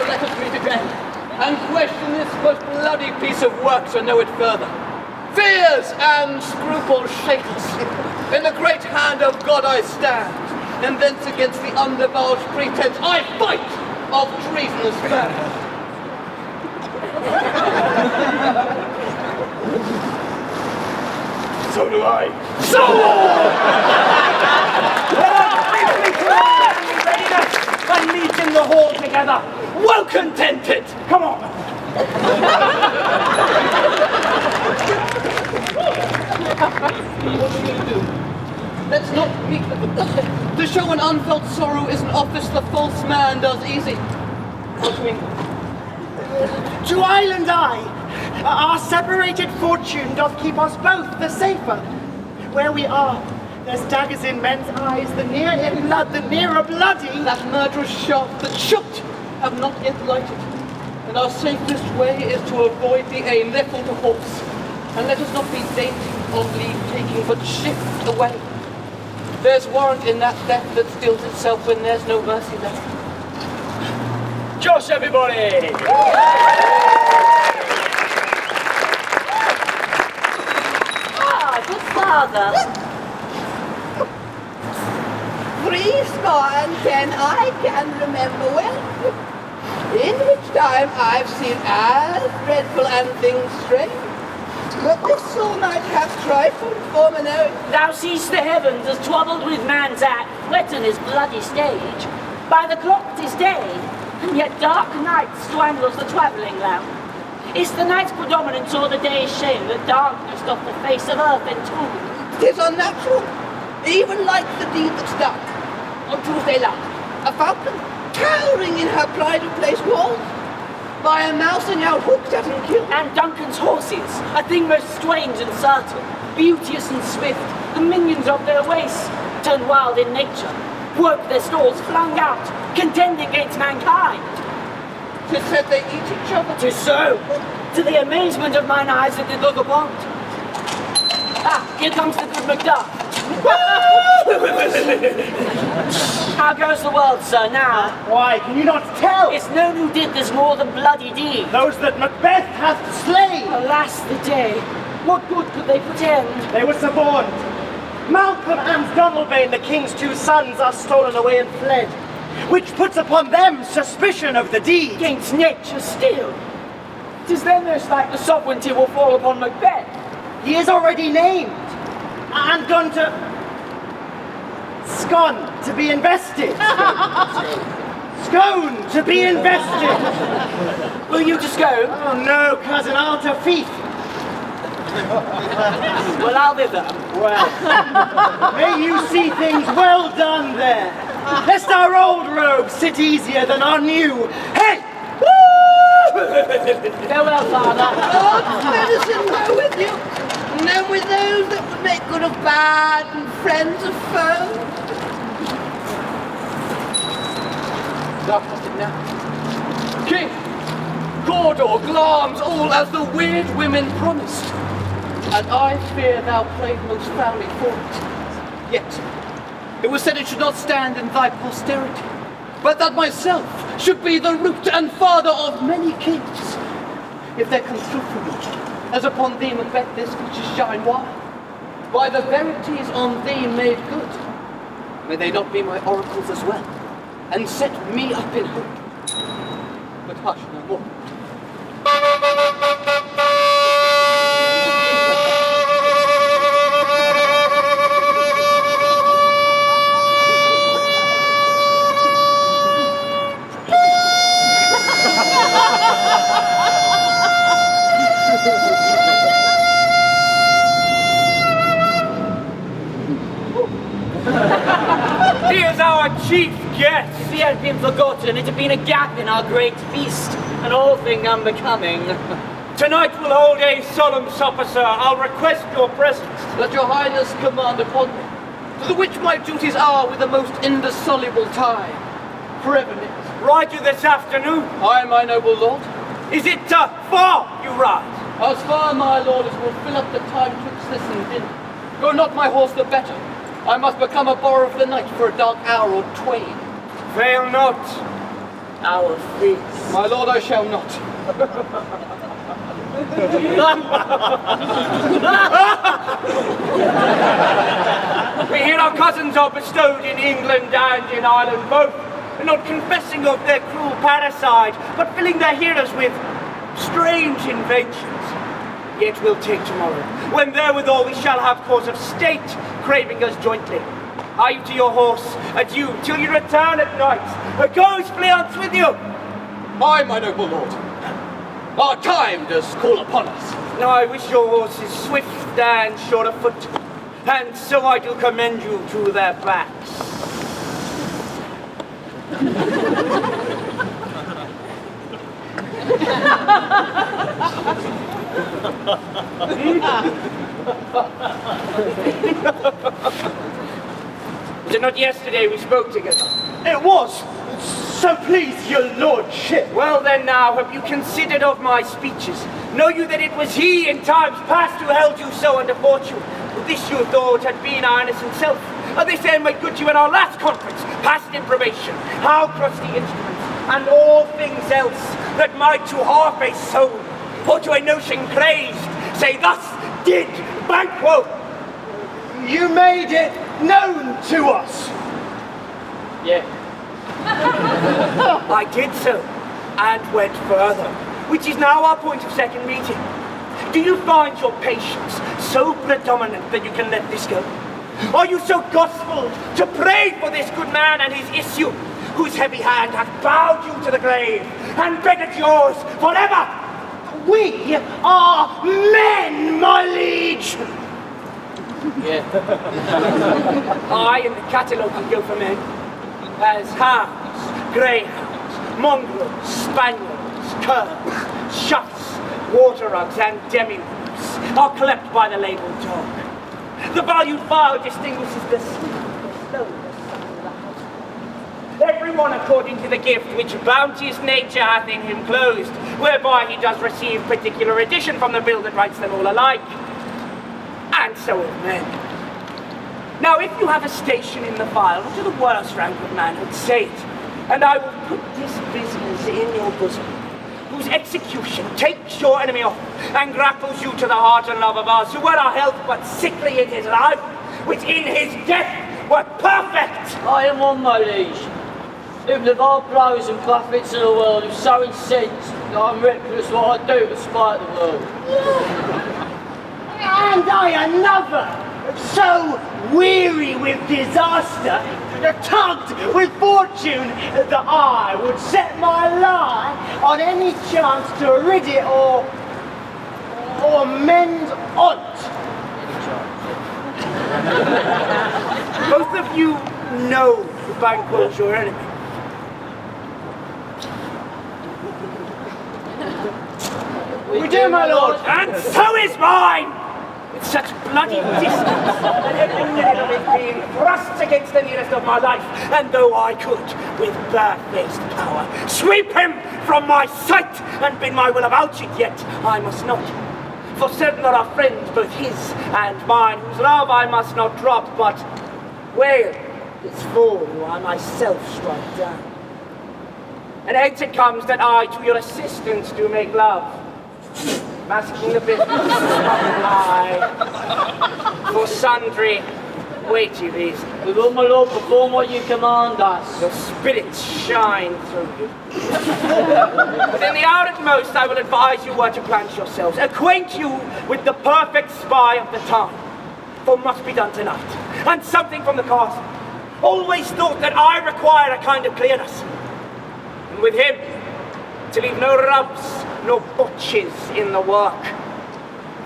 B: Let us meet again, and question this most bloody piece of work to know it further. Fears and scruples shake us. In the great hand of God I stand, and thence against the undivulged pretense I fight of treasonous man.
A: So do I.
E: So! And meet in the hall together, well contented. Come on.
B: What are you going to do? Let's not meet. To show an unfelt sorrow is an office the false man does easy. What do you mean?
A: To island I, our separated fortune doth keep us both the safer. Where we are, there's daggers in men's eyes, the near in blood, the nearer bloody.
B: That murderous shaft that shot have not yet lighted. And our safest way is to avoid the aim, therefore to horse. And let us not be dainty of leave-taking, but shift away. There's warrant in that death that stills itself when there's no mercy left.
C: Josh, everybody!
D: Ah, good father.
F: 10 I can remember well, in which time I've seen as dreadful and things strange. But this soul might have trifled for me knowing.
D: Thou seest the heavens as troubled with man's act, threaten his bloody stage. By the clock 'tis day, and yet dark night strangles the travelling lamp. Is the night's predominance or the day's shame that darkness doth the face of earth entomb?
F: 'Tis unnatural, even like the deed that's done. On Tuesday last, a falcon, cowering in her pride of place walls, by a mouse and out hooked at and killed.
D: And Duncan's horses, a thing most strange and certain, beauteous and swift, the minions of their race, turned wild in nature, broke their stalls, flung out, contending against mankind.
F: 'Tis said they eat each other.
D: 'Tis so, to the amazement of mine eyes that did look upon it. Ah, here comes the good Macbeth. How goes the world, sir, now?
A: Why, can you not tell?
D: It's known who did this more than bloody deed.
A: Those that Macbeth hath slain.
D: Alas the day, what good could they pretend?
A: They were suborned. Malcolm and Donalbain, the king's two sons, are stolen away and fled, which puts upon them suspicion of the deed.
D: Against nature still. 'Tis then most like the sovereignty will fall upon Macbeth.
A: He is already named, and gone to Scone to be invested. Scone to be invested.
D: Will you to Scone?
A: Oh no, cousin, I'll to Fife.
D: Well, I'll thither.
A: Well, may you see things well done there. Lest our old robes sit easier than our new. Hey!
D: Farewell, father.
F: God's medicine go with you, and then with those that would make good of bad and friends of foes.
B: Thou hast it now. King, Cawdor, Glamis, all as the weird women promised. And I fear thou played most foully for it. Yet, it was said it should not stand in thy posterity, but that myself should be the root and father of many kings. If there comes truth from me, as upon thee, Macbeth, this features shine, why? By the verities on thee made good, may they not be my oracles as well, and set me up in hope. But hush no more.
E: He is our chief guest.
D: If he had been forgotten, it had been a gap in our great feast, an all thing unbecoming.
E: Tonight we'll hold a solemn supper, sir. I'll request your presence.
B: Let your highness command upon me, to the which my duties are with the most indissoluble tie. Forever knit.
E: Ride you this afternoon?
B: Aye, my noble lord.
E: Is it far you ride?
B: As far, my lord, as will fill up the time twixt this and dinner. Go not my horse the better. I must become a borrower of the night for a dark hour or twain.
E: Fail not.
D: Our feast.
B: My lord, I shall not.
E: We hear our cousins are bestowed in England and in Ireland both, not confessing of their cruel parricide, but filling their hearers with strange inventions. Yet we'll take tomorrow, when therewithal we shall have cause of state craving us jointly. Hie you to your horse, adieu, till you return at night. Goes Fleance with you.
B: Aye, my noble lord. Our time does call upon us.
E: Now I wish your horses swift and sure of foot, and so I do commend you to their backs. Was it not yesterday we spoke together?
A: It was. So please your lordship.
E: Well then now, have you considered of my speeches? Know you that it was he in times past who held you so under fortune? This you thought had been our innocent self. This end made good to you in our last conference, past improbation, how crusty instruments, and all things else that might to half a soul, or to a notion crazed, say thus did Banquo.
A: You made it known to us.
E: Yeah. I did so, and went further, which is now our point of second meeting. Do you find your patience so predominant that you can let this go? Are you so gospelled to pray for this good man and his issue, whose heavy hand hath bowed you to the grave, and begged yours forever?
A: We are men, my liege.
E: Yeah. I in the catalogue can go for men as hounds, greyhounds, mongrels, spaniels, curs, shuffs, water rugs, and demi-loops are clept by the labelled dog. The valued file distinguishes the sweet, the slow, the subtle, the house. Everyone according to the gift which bounteous nature hath in him closed, whereby he does receive particular addition from the bill that writes them all alike. And so of men. Now if you have a station in the file, not to the worst rank of manhood, say it, and I will put this business in your bosom, whose execution takes your enemy off, and grapples you to the heart and love of us, who were our health but sickly in his life, which in his death were perfect.
D: I am one, my liege, who live all blows and profits in the world, who so incensed that I'm reckless what I do to spite the world.
A: And I another, so weary with disaster, tugged with fortune, that I would set my lie on any chance to rid it or mend on't.
E: Both of you know Banquo's your enemy.
A: We do, my lord.
E: And so is mine! With such bloody distance that every minute of it being thrust against the nearest of my life, and though I could, with bare-faced power, sweep him from my sight and bid my will about it, yet I must not. For certain are our friends, both his and mine, whose love I must not drop, but wail his fall, who I myself strike down. And hence it comes that I to your assistance do make love, masking the business of I, for sundry weighty reasons.
D: We will, my lord, perform what you command us.
E: Your spirits shine through you. But in the hour at most, I will advise you where to plant yourselves, acquaint you with the perfect spy of the time, for must be done tonight, and something from the castle. Always thought that I require a kind of clearness, and with him, to leave no rubs, no botches in the work.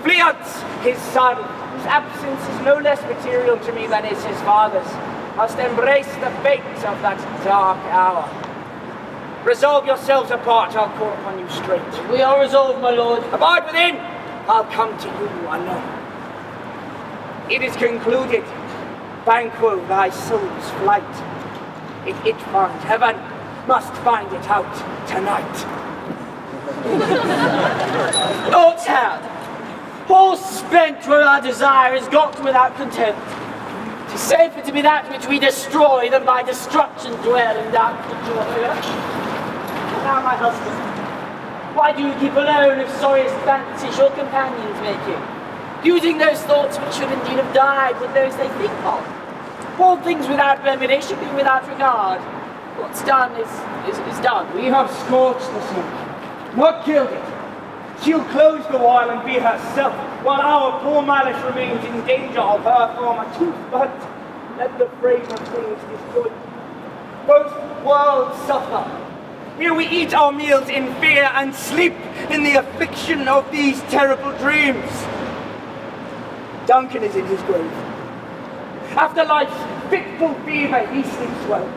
E: Fleance, his son, whose absence is no less material to me than is his father's, must embrace the fate of that dark hour. Resolve yourselves apart, I'll call upon you straight.
D: We are resolved, my lord.
E: Abide within, I'll come to you alone. It is concluded, Banquo, thy soul's flight. If it find heaven, must find it out tonight.
D: Lord Town, all spent where our desire is got without contempt. 'Tis safer to be that which we destroy than by destruction dwell in dark joy. And now, my husband, why do you keep alone if sorriest fancies your companions make you? Using those thoughts which should indeed have died with those they think of. All things without remedy should be without regard. What's done is done.
E: We have scorched the snake, not killed it. She'll close the while and be herself, while our poor malice remains in danger of her former tooth. But let the frame of things destroy. Both worlds suffer. Here we eat our meals in fear and sleep in the affliction of these terrible dreams. Duncan is in his grave. After life's fitful fever, he sleeps well.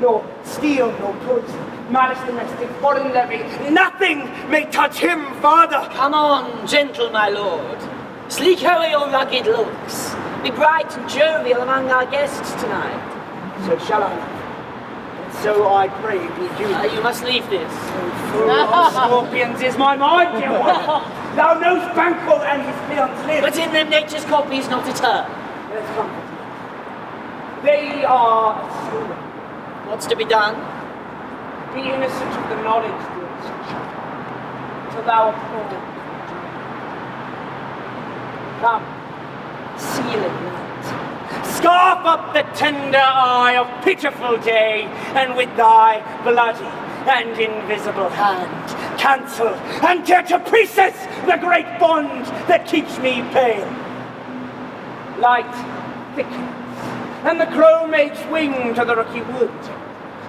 E: Nor steel, nor poison, malice domestic, foreign levy, nothing may touch him, father.
D: Come on, gentle my lord. Sleek away your rugged looks. Be bright and jovial among our guests tonight.
E: So shall I. And so I pray be you.
D: You must leave this.
E: Full of scorpions is my mind, dear one. Thou knowest Banquo and his fiancée live.
D: But in them nature's copy is not eternal.
E: Let's comfort you. They are at sea.
D: What's to be done?
E: Be innocent of the knowledge, dear sunshine, till thou art old. Come, seal it night. Scarf up the tender eye of pitiful day, and with thy bloody and invisible hand, cancel and tear to pieces the great bond that keeps me pale. Light thickens, and the crow makes wing to the rocky wood.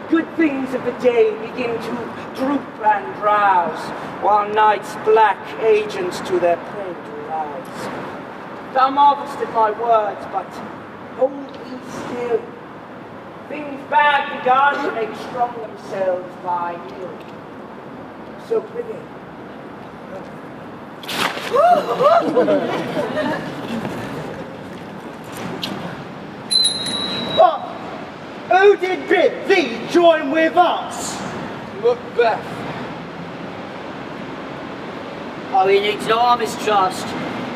E: Good things of the day begin to droop and drowse, while night's black agents to their prey do rise. Thou marvelst at my words, but hold thee still. Things bad begun make strong themselves by ill. So prithee.
A: But who did bid thee join with us?
B: Macbeth.
D: Oh, he needs no our mistrust.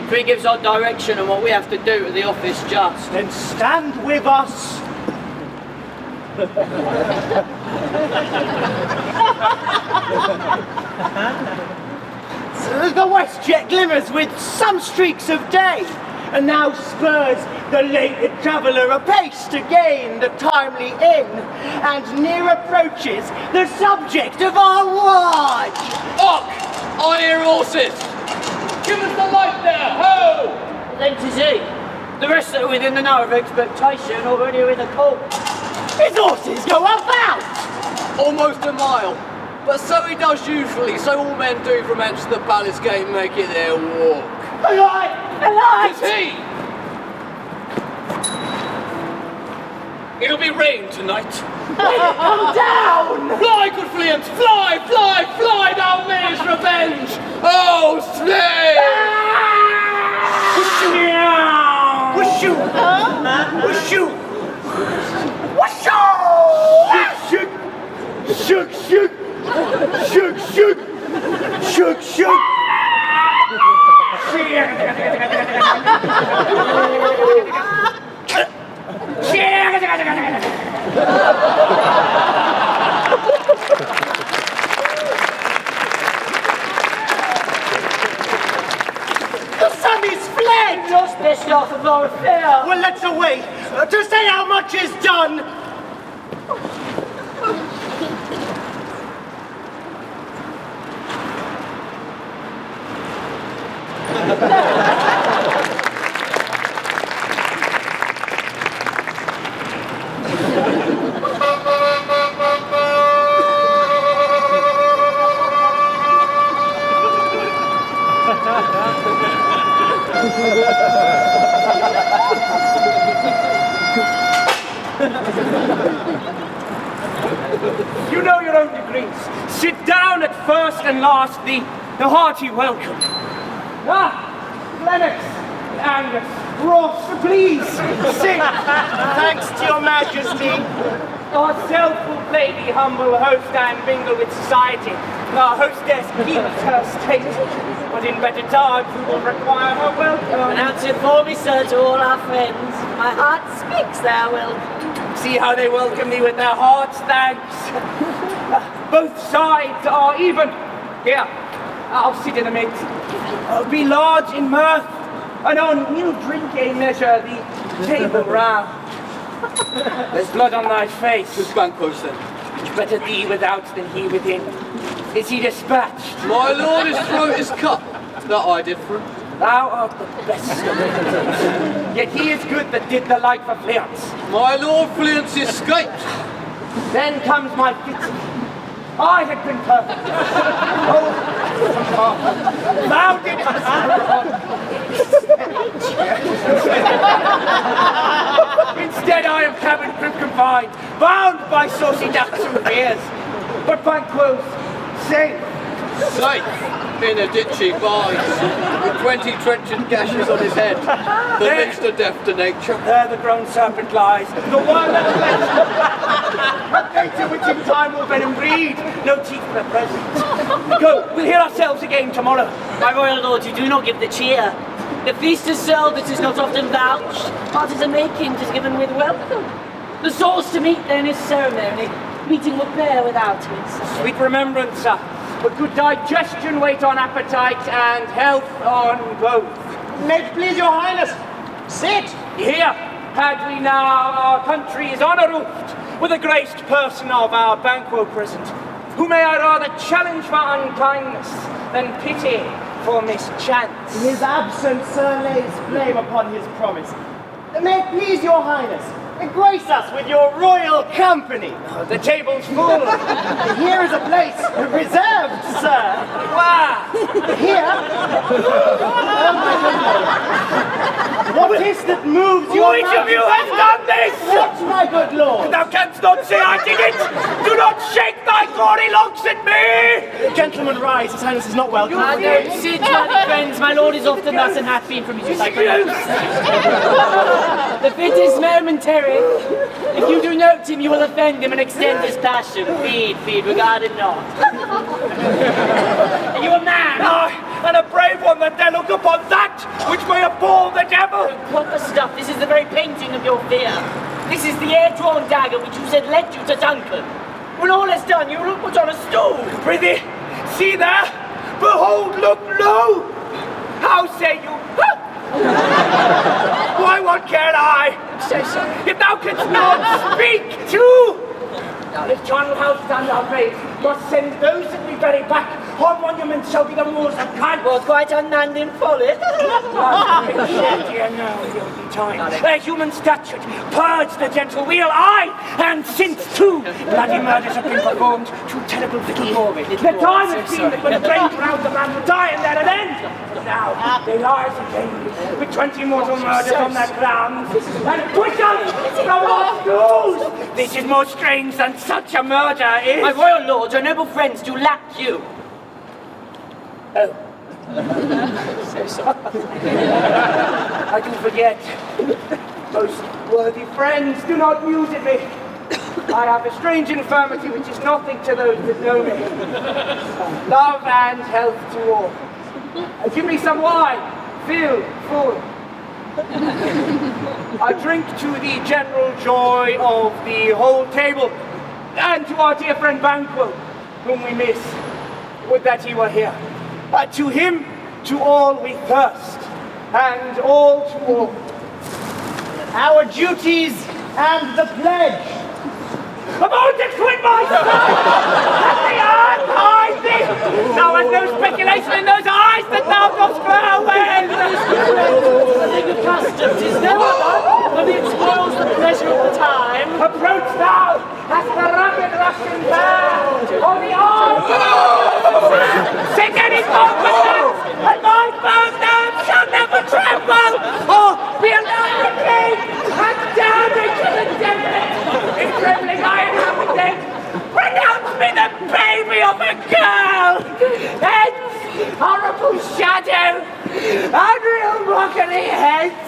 D: For he gives our direction and what we have to do to the office just.
A: Then stand with us. The west jet glimmers with some streaks of day, and now spurs the late traveller apace to gain the timely inn, and near approaches the subject of our watch.
B: Ock! On your horses! Give us the light there, ho!
D: Then 'tis he. The rest are within the know of expectation already with a call.
A: His horses go about!
B: Almost a mile. But so he does usually, so all men do from hence to the palace gate make it their walk.
A: Alight! Alight!
B: It's he! It'll be rain tonight.
A: Come down!
B: Fly, good fleance! Fly, fly, fly, thou mayest revenge! Oh, slay!
A: Whoosh-shoo! Whoosh-shoo! Whoosh-shoo! Shook, shook! Shook, shook! Shook, shook! The sun is fled!
D: You're pissed off of our affair.
A: Well, let's away to say how much is done.
E: You know your own degrees. Sit down at first and last, the hearty welcome. Lennox, Angus, Ross, please, sing.
A: Thanks to your majesty.
E: Ourself will play the humble host and mingle with society. Our hostess keeps her state, but in better times we will require her welcome.
D: Announce it for me, sir, to all our friends. My heart speaks their welcome.
E: See how they welcome me with their hearts, thanks. Both sides are even. Here, I'll sit in the midst. Be large in mirth, and on we'll drink a measure the table round. There's blood on thy face.
B: Who's Banquo, sir?
E: Which better thee without than he within. Is he dispatched?
B: My lord, his throat is cut. That I did for him.
E: Thou art the best of them. Yet he is good that did the like for Fleance.
B: My lord Fleance escaped.
E: Then comes my pity. I had been perfect. Oh, thou didst. Instead, I am cabin crew confined, bound by saucy ducks and fears. But Banquo's safe.
B: Safe in a ditch he bides, with 20 trenchant gashes on his head. The next to death to nature.
E: There the grown serpent lies, the one that nature which in time will venom breed, no teeth but present. Go, we'll hear ourselves again tomorrow.
D: My royal lord, you do not give the cheer. The feast is served, it is not often vouched. Parties are making, 'tis given with welcome. The souls to meet then is ceremony. Meeting will bear without it.
E: Sweet remembrance, sir. But good digestion wait on appetite and health on both.
A: May it please your highness, sit.
E: Here, had we now our country's honour roofed, with the graced person of our Banquo present, who may I rather challenge for unkindness than pity for mischance.
A: His absence, sir, lays blame upon his promise. May it please your highness, grace us with your royal company.
E: The table's full.
A: Here is a place reserved, sir.
E: Wow!
A: Here? What is that moves your
E: Which of you has done this?
A: What, my good lord?
E: Thou canst not say I did it! Do not shake thy gory locks at me!
A: Gentlemen, rise. His highness is not welcome.
D: I don't sit, my friends. My lord is often thus and hath been from his youth. The fit is momentary. If you do note him, you will offend him and extend his passion. Feed, regard him not. Are you a man?
E: Aye, and a brave one that dare look upon that which may appall the devil!
D: What the stuff? This is the very painting of your fear. This is the air-drawn dagger which you said led you to Duncan. When all is done, you will put on a stool.
E: Prithee, see there! Behold, look, lo! How say you? Why, what care I?
D: Say so.
E: If thou canst not speak too! Now, if John House stand our grave, must send those that we bury back. Our monuments shall be the moors of kind.
D: Was quite unmanned in folly.
E: A human statute, purge the gentle wheel, aye, and since two bloody murders have been performed, two terrible little glory. The time has been that when the brain round the man would die and there an end. Now, they rise again with 20 mortal murders on their crowns, and push us from our schools. This is more strange than such a murder is.
D: My royal lord, your noble friends do lack you.
E: Oh. I do forget. Most worthy friends, do not muse at me. I have a strange infirmity which is nothing to those that know me. Love and health to all. Give me some wine. Fill full. I drink to the general joy of the whole table, and to our dear friend Banquo, whom we miss. Would that he were here. To him, to all we thirst, and all to all.
A: Our duties and the pledge.
E: About to quit my side! Let the earth hide thee! Thou hast no speculation in those eyes that thou dost farewell!
D: The thing of customs is no other, but it spoils the pleasure of the time.
E: Approach thou as the rugged Russian bear on the arms of sing any confidence, and my firm nerves shall never tremble, or be allowed to keep and damn it to the devil! If trembling I inhabit,
A: horrible shadow, unreal mockery heads.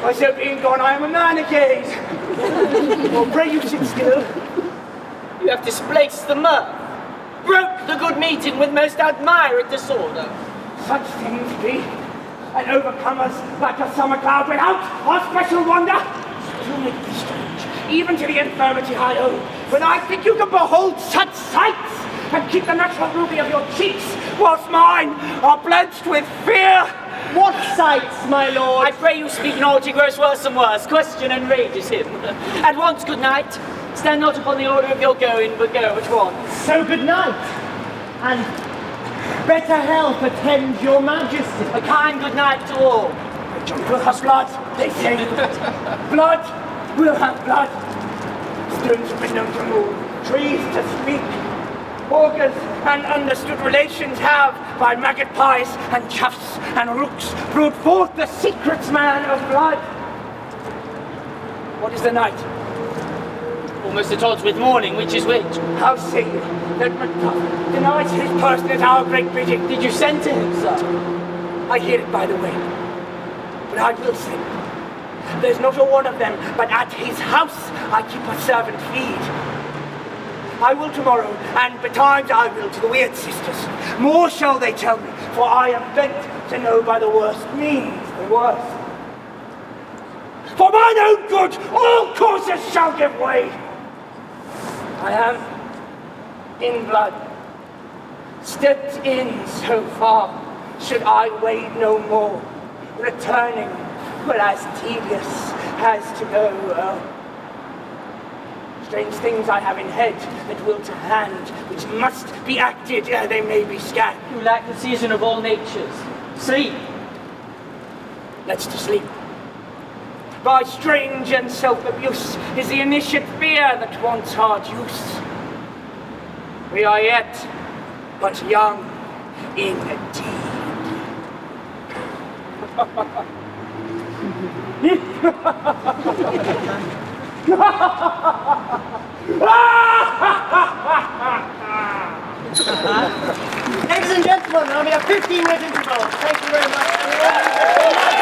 A: I said, being gone, I am a man again. Well, pray you sit still.
C: You have displaced the mirth, broke the good meeting with most admired disorder.
A: Such things be, and overcome us like a summer cloud without our special wonder. You make me strange, even to the infirmity I owe, when I think you can behold such sights and keep the natural ruby of your cheeks, whilst mine are blenched with fear.
G: What sights, my lord?
C: I pray you speak not, he grows worse and worse. Question enrages him. At once, good night. Stand not upon the order of your going, but go at once.
G: So good night, and better health attend your majesty.
C: A kind good night to all.
A: The jungle will have blood, they say. Blood will have blood. Stones have been known to move, trees to speak. Augurs and understood relations have, by magpies and choughs and rooks, brought forth the secrets, man, of blood. What is the night?
C: Almost at odds with morning, which is which?
A: How say you that Macbeth denies his person at our great bidding?
C: Did you send to him, sir?
A: I hear it by the way, but I will send. There's not a one of them, but at his house I keep a servant feed. I will tomorrow, and betimes I will to the weird sisters. More shall they tell me, for I am bent to know by the worst means the worst. For mine own good, all causes shall give way. I am in blood, stepped in so far, should I wade no more, returning were as tedious as to go. Strange things I have in head that will to hand, which must be acted ere they may be scanned.
C: You lack the season of all natures. Sleep.
A: Let's to sleep. By strange and self-abuse is the initiate fear that wants hard use. We are yet but young indeed.
G: Ladies and gentlemen, there'll be a 15-minute interval. Thank you very much.